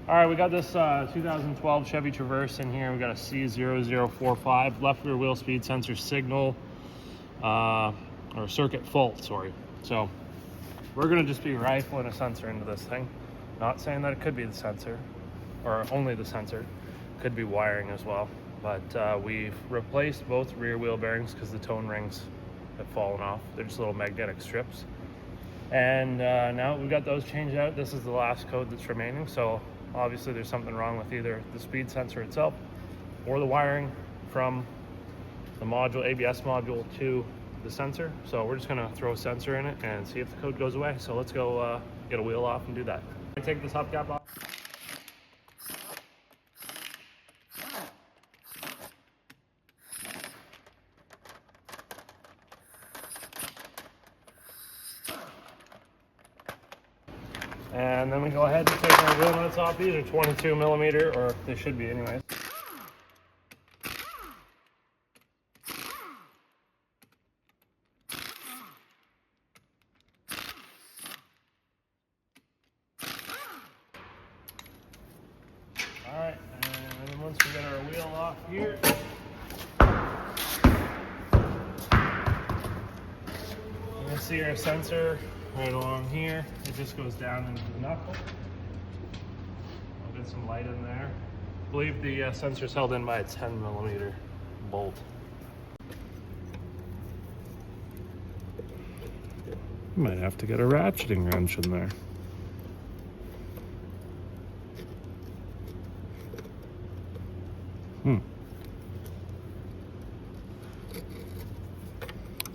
All right, we got this 2012 Chevy Traverse in here. We got a C0045 left rear wheel speed sensor signal, or circuit fault, sorry. So we're gonna just be rifling a sensor into this thing. Not saying that it could be the sensor, or only the sensor. Could be wiring as well. But we've replaced both rear wheel bearings because the tone rings have fallen off. They're just little magnetic strips. And now we've got those changed out. This is the last code that's remaining. So obviously there's something wrong with either the speed sensor itself or the wiring from the module, ABS module, to the sensor. So we're just gonna throw a sensor in it and see if the code goes away. So let's go get a wheel off and do that. Take this hubcap off. And then we go ahead and take our wheel nuts off. These are 22 millimeter, or they should be anyways. All right, and then once we get our wheel off here, you can see our sensor right along here. It just goes down into the knuckle. I'll get some light in there. I believe the sensor's held in by a 10 millimeter bolt. Might have to get a ratcheting wrench in there.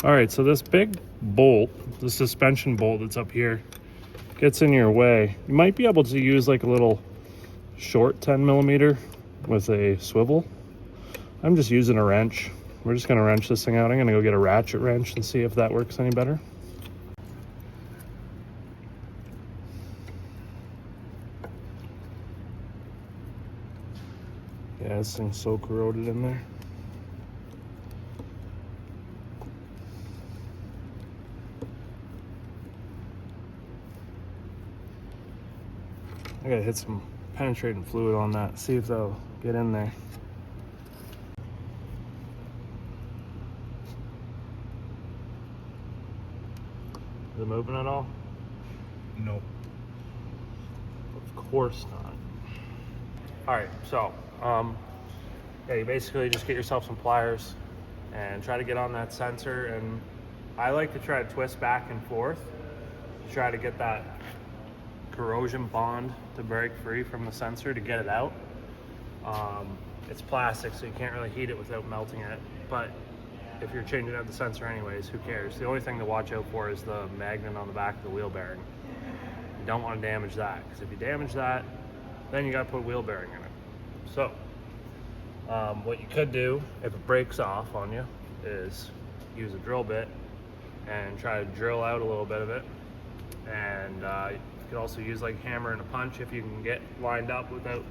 All right, so this big bolt, the suspension bolt that's up here, gets in your way. You might be able to use like a little short 10 millimeter with a swivel. I'm just using a wrench. We're just gonna wrench this thing out. I'm gonna go get a ratchet wrench and see if that works any better. Yeah, this thing's so corroded in there. I gotta hit some penetrating fluid on that, see if that'll get in there. Is it moving at all? No. Of course not. All right, so yeah, you basically just get yourself some pliers and try to get on that sensor. And I like to try to twist back and forth to try to get that corrosion bond to break free from the sensor to get it out. It's plastic, so you can't really heat it without melting it, but if you're changing out the sensor anyways, who cares? The only thing to watch out for is the magnet on the back of the wheel bearing. You don't want to damage that, because if you damage that, then you got to put a wheel bearing in it. So what you could do if it breaks off on you is use a drill bit and try to drill out a little bit of it. And you could also use like a hammer and a punch if you can get lined up without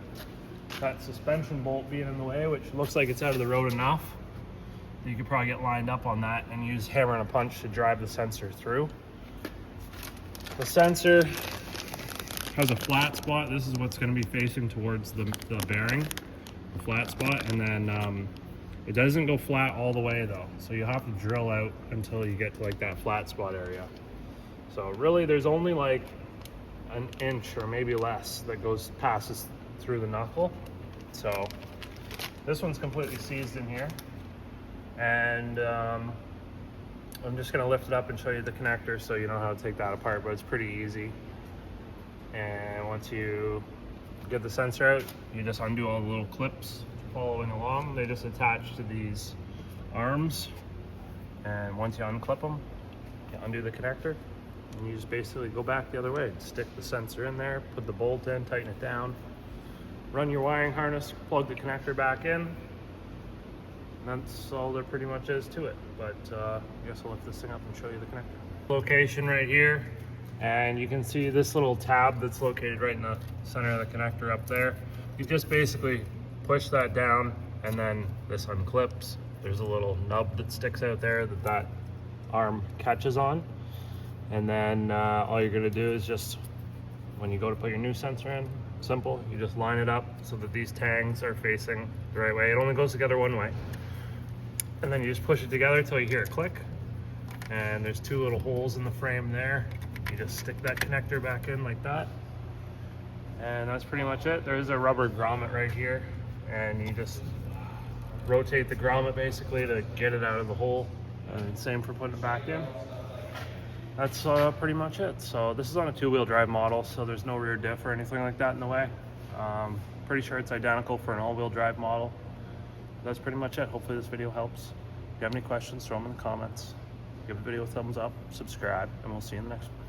that suspension bolt being in the way, which looks like it's out of the road enough. You could probably get lined up on that and use hammer and a punch to drive the sensor through. The sensor has a flat spot. This is what's going to be facing towards the bearing, the flat spot, and then it doesn't go flat all the way though, so you have to drill out until you get to like that flat spot area. So really there's only like an inch or maybe less that passes through the knuckle. So this one's completely seized in here, and I'm just going to lift it up and show you the connector so you know how to take that apart, but it's pretty easy. And once you get the sensor out, you just undo all the little clips following along. They just attach to these arms, and once you unclip them, you undo the connector, and you just basically go back the other way. Stick the sensor in there, put the bolt in, tighten it down, run your wiring harness, plug the connector back in, and that's all there pretty much is to it. But I guess I'll lift this thing up and show you the connector. Location right here, and you can see this little tab that's located right in the center of the connector up there. You just basically push that down, and then this unclips. There's a little nub that sticks out there that arm catches on. And then all you're gonna do is just, when you go to put your new sensor in, Simple. You just line it up so that these tangs are facing the right way. It only goes together one way. And then you just push it together until you hear a click. And there's two little holes in the frame there. You just stick that connector back in like that. And that's pretty much it. There's a rubber grommet right here. And you just rotate the grommet basically to get it out of the hole. And same for putting it back in. That's pretty much it. So this is on a 2-wheel drive model, so there's no rear diff or anything like that in the way. Pretty sure it's identical for an all-wheel drive model. That's pretty much it. Hopefully this video helps. If you have any questions, throw them in the comments. Give the video a thumbs up, subscribe, and we'll see you in the next one.